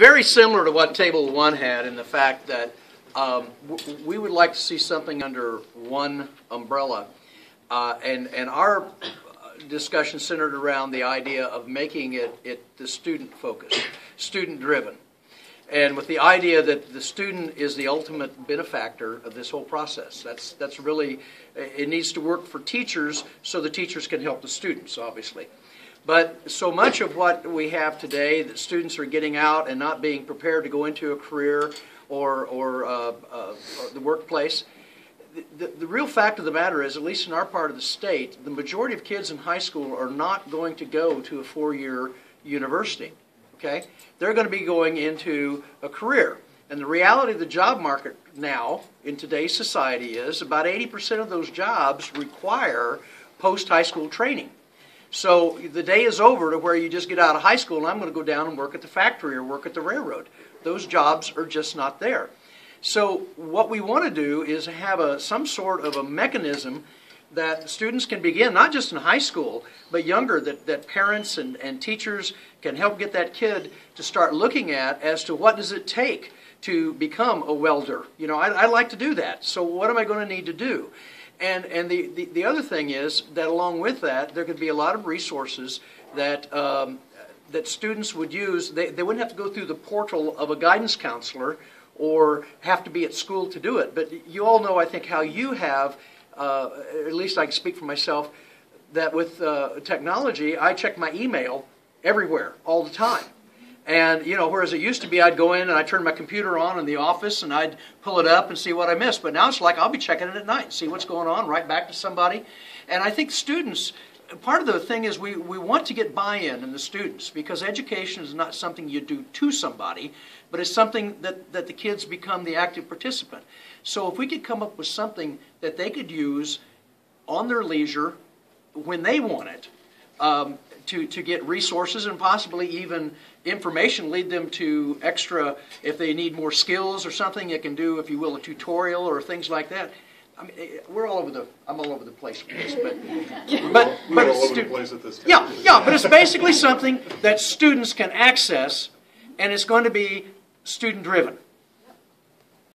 very similar to what Table 1 had in the fact that we would like to see something under one umbrella. And our discussion centered around the idea of making it the student-focused, student-driven. And with the idea that the student is the ultimate benefactor of this whole process. That's really, it needs to work for teachers so the teachers can help the students, obviously. But so much of what we have today, that students are getting out and not being prepared to go into a career or the workplace, the real fact of the matter is, at least in our part of the state, the majority of kids in high school are not going to go to a four-year university. Okay? They're going to be going into a career. And the reality of the job market now in today's society is about 80% of those jobs require post-high school training. So the day is over to where you just get out of high school and I'm going to go down and work at the factory or work at the railroad. Those jobs are just not there. So what we want to do is have some sort of a mechanism that students can begin, not just in high school, but younger, that parents and teachers can help get that kid to start looking at as to what does it take to become a welder. You know, I like to do that, so what am I going to need to do? And the other thing is that along with that, there could be a lot of resources that that students would use. They wouldn't have to go through the portal of a guidance counselor or have to be at school to do it. But you all know, I think, how you have, at least I can speak for myself, that with technology, I check my email everywhere, all the time. And, you know, whereas it used to be I'd go in and I'd turn my computer on in the office and I'd pull it up and see what I missed. But now it's like I'll be checking it at night and see what's going on, write back to somebody. And I think students, part of the thing is we want to get buy-in in the students, because education is not something you do to somebody, but it's something that the kids become the active participant. So if we could come up with something that they could use on their leisure when they want it, to get resources and possibly even information, lead them to extra, if they need more skills or something, you can do, if you will, a tutorial or things like that. I mean, I'm all over the place with this, but it's but it's basically something that students can access, and it's going to be student driven.